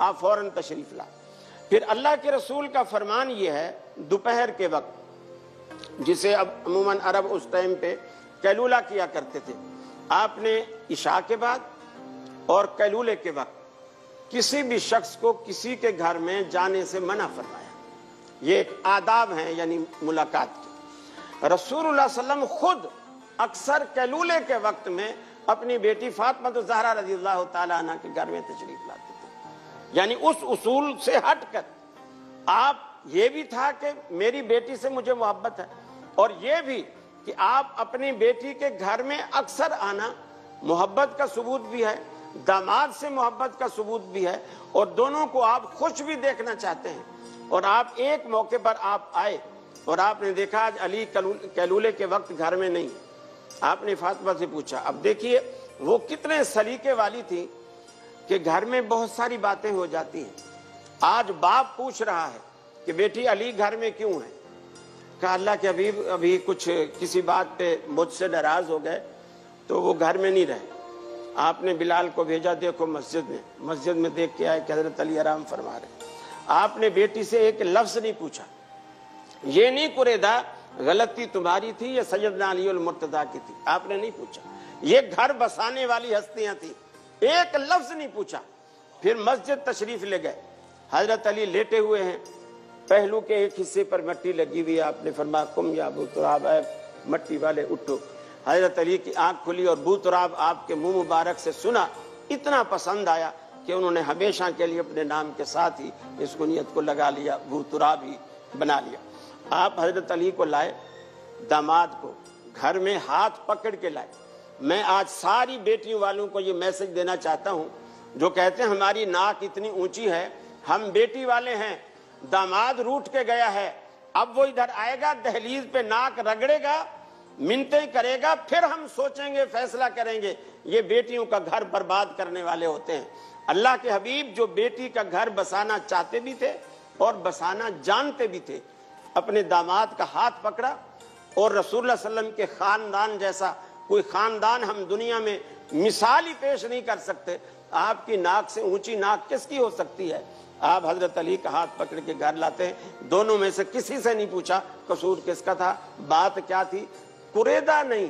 آپ فوراً تشریف لائے۔ پھر اللہ کے رسول کا فرمان یہ ہے دوپہر کے وقت، جسے اب عموماً عرب اس ٹائم پہ قیلولہ کیا کرتے تھے، آپ نے عشاء کے بعد اور قیلولے کے وقت کسی بھی شخص کو کسی کے گھر میں جانے سے منع فرمایا۔ یہ ایک آداب ہیں یعنی ملاقات کی۔ رسول اللہ صلی اللہ علیہ وسلم خود اکثر قیلولے کے وقت میں اپنی بیٹی فاطمہ الزہرا رضی اللہ تعالیٰ عنہ کے گھر میں تشریف لاتے تھے، یعنی اس اصول سے ہٹ کر آپ یہ بھی تھا کہ میری بیٹی سے مجھے محبت ہے، اور یہ بھی کہ آپ اپنی بیٹی کے گھر میں اکثر آنا محبت کا ثبوت بھی ہے، داماد سے محبت کا ثبوت بھی ہے، اور دونوں کو آپ خوش بھی دیکھنا چاہتے ہیں۔ اور آپ ایک موقع پر آپ آئے اور آپ نے دیکھا آج علی قیلولے کے وقت گھر میں نہیں، آپ نے فاطمہ سے پوچھا۔ اب دیکھیے وہ کتنے سلیقے والی تھی کہ گھر میں بہت ساری باتیں ہو جاتی ہیں۔ آج باپ پوچھ رہا ہے کہ بیٹی علی گھر میں کیوں ہے؟ کہا اللہ کے حبیب ابھی کچھ کسی بات پہ مجھ سے ناراض ہو گئے تو وہ گھر میں نہیں رہے۔ آپ نے بلال کو بھیجا، دیکھو مسجد میں دیکھ کے آئے کہ حضرت علی آرام فرما رہے۔ آپ نے بیٹی سے ایک لفظ نہیں پوچھا، یہ نہیں قریدا غلطی تمہاری تھی یا سیدنا علی المرتضیٰ کی تھی، آپ نے نہیں پوچھا، یہ گھر بسانے والی ہستیاں تھیں، ایک لفظ نہیں پوچھا۔ پھر مسجد تشریف لے گئے، حضرت علی لیٹے ہوئے ہیں، پہلو کے ایک حصے پر مٹی لگی ہوئی، آپ نے فرمایا قم یا ابو تراب، اے مٹی والے اٹھو۔ حضرت علی کی آنکھ کھلی اور ابو تراب آپ کے منہ مبارک سے سنا، اتنا پسند آیا کہ انہوں نے ہمیشہ کے لیے اپنے نام کے ساتھ ہی اس کنیت کو لگا لیا، ابو تراب ہی بنا لیا۔ آپ حضرت علی کو لائے، داماد کو گھر میں ہاتھ پکڑ کے لائے۔ میں آج ساری بیٹیوں والوں کو یہ میسج دینا چاہتا ہوں جو کہتے ہیں ہماری ناک اتنی اونچی ہے، ہم بیٹی والے ہیں، داماد روٹ کے گیا ہے، اب وہ ادھر آئے گا دہلیز پہ ناک رگڑے گا، منتیں کرے گا، پھر ہم سوچیں گے فیصلہ کریں گے۔ یہ بیٹیوں کا گھر برباد کرنے والے ہوتے ہیں۔ اللہ کے حبیب جو بیٹی کا گھر بسانا چاہتے بھی تھے اور بسانا جانتے بھی تھے، اپنے داماد کا ہاتھ پکڑا، اور رسول اللہ صلی اللہ علیہ وسلم کے خاندان جیسا کوئی خاندان ہم دنیا میں مثال ہی پیش نہیں کر سکتے۔ آپ کی ناک سے اونچی ناک کس کی ہو سکتی ہے؟ آپ حضرت علی کا ہاتھ پکڑ کے گھر لاتے ہیں، دونوں میں سے کسی سے نہیں پوچھا قصور کس کا تھا، بات کیا تھی، قریدا نہیں۔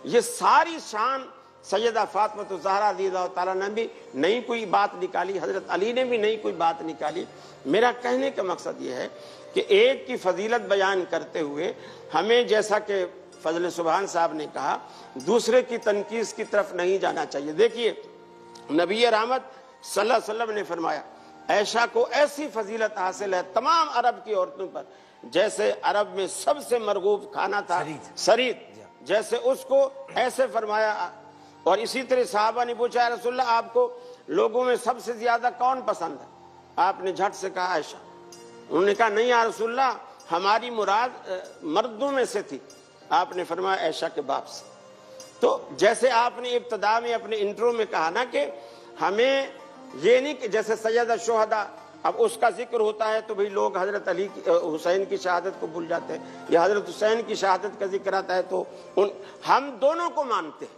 یہ ساری شان سیدہ فاطمہ الزہرا رضی اللہ تعالیٰ نے بھی نہیں کوئی بات نکالی، حضرت علی نے بھی نہیں کوئی بات نکالی۔ میرا کہنے کا مقصد یہ ہے کہ ایک کی فضیلت بیان کرتے ہوئے ہمیں جیسا کہ فضل سبحان صاحب نے کہا دوسرے کی تنقید کی طرف نہیں جانا چاہیے۔ دیکھیے نبی رحمت صلی اللہ علیہ وسلم نے فرمایا عائشہ کو ایسی فضیلت حاصل ہے تمام عرب کی عورتوں پر، جیسے عرب میں سب سے مرغوب کھانا تھا سرید، جیسے اس کو ایسے فرمایا۔ اور اسی طرح صحابہ نے پوچھا یا رسول اللہ آپ کو لوگوں میں سب سے زیادہ کون پسند ہے؟ آپ نے جھٹ سے کہا عائشہ۔ انہوں نے کہا نہیں یا رسول اللہ ہماری مراد مردوں میں سے تھی۔ آپ نے فرمایا عائشہ کے باپ سے۔ تو جیسے آپ نے ابتدا میں اپنے انٹرو میں کہا نا کہ ہمیں یہ نہیں کہ جیسے سیدہ شہداء اب اس کا ذکر ہوتا ہے تو بھئی لوگ حضرت علی حسین کی شہادت کو بھول جاتے ہیں، یا حضرت حسین کی شہادت کا ذکر آتا ہے تو ہم دونوں کو مانتے ہیں۔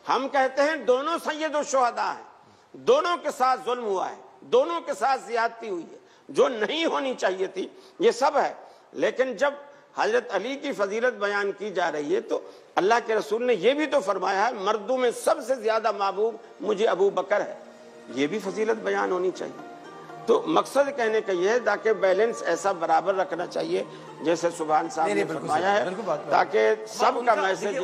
ہم کہتے ہیں دونوں سید الشہداء ہیں، دونوں کے ساتھ ظلم ہوا ہے، دونوں کے ساتھ زیادتی ہوئی ہے، جو نہیں ہونی چاہیے تھی، یہ سب ہے۔ لیکن جب حضرت علی کی فضیلت بیان کی جا رہی ہے تو اللہ کے رسول نے یہ بھی تو فرمایا ہے مردوں میں سب سے زیادہ محبوب مجھے ابو بکر ہے، یہ بھی فضیلت بیان ہونی چاہیے۔ تو مقصد کہنے کا یہ ہے تاکہ بیلنس ایسا برابر رکھنا چاہیے جیسے سبحان صاحب نے فرمایا ہے، تاکہ سب کا میسج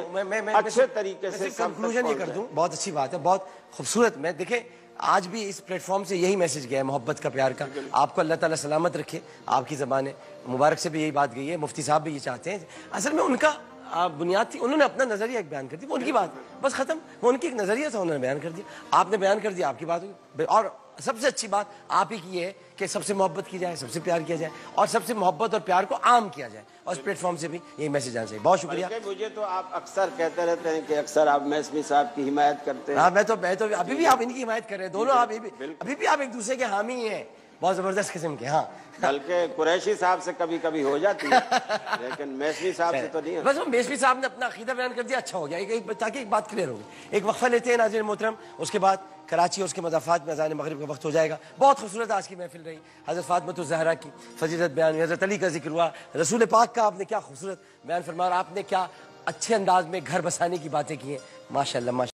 اچھے طریقے سے کنکلوژن یہ کر دوں۔ بہت اچھی بات ہے، بہت خوبصورت۔ میں دیکھیں آج بھی اس پلیٹ فارم سے یہی میسج گیا ہے محبت کا، پیار کا۔ آپ کو اللہ تعالیٰ سلامت رکھے، آپ کی زبان مبارک سے بھی یہی بات گئی ہے، مفتی صاحب بھی یہ چاہتے ہیں۔ اصل میں ان کا بنیاد تھی، انہوں نے اپنا نظریہ ایک بیان کر دیا، وہ ان کی بات بس ختم، وہ ان کی ایک نظریہ تھا، انہوں نے بیان کر دیا، آپ نے بیان کر دیا، آپ کی بات ہوئی۔ اور سب سے اچھی بات آپ ہی کی یہ ہے کہ سب سے محبت کی جائے، سب سے پیار کیا جائے، اور سب سے محبت اور پیار کو عام کیا جائے، اور اس پلیٹ فارم سے بھی یہی میسج آنا چاہیے۔ بہت شکریہ۔ مجھے تو آپ اکثر کہتے رہتے ہیں کہ اکثر آپ میسمی صاحب کی حمایت کرتے ہیں۔ ہاں میں تو ابھی بھی آپ ان کی حمایت کر رہے ہیں، دونوں آپ ابھی بھی آپ ایک دوسرے کے حامی ہیں، بہت زبردست قسم کے۔ ہاں بلکہ قریشی صاحب سے کبھی کبھی ہو جاتی ہے لیکن میسمی صاحب سے تو نہیں ہے۔ بس میسمی صاحب نے اپنا عقیدہ بیان کر دیا، اچھا ہو گیا، تاکہ ایک بات کلیئر ہوگی۔ ایک وقفہ لیتے ہیں ناظرین محترم، اس کے بعد کراچی اور اس کے مضافات میں اذان مغرب کا وقت ہو جائے گا. بہت خوبصورت آج کی محفل رہی. حضرت فاطمہ الزہرا کی فضیلت بیان ہوئی, حضرت علی کا ذکر ہوا, رسول پاک کا آپ نے کیا خوبصورت بیان فرمایا, اور آپ نے کیا اچھے انداز میں گھر بسانے کی باتیں کی ہیں. ماشاء اللہ.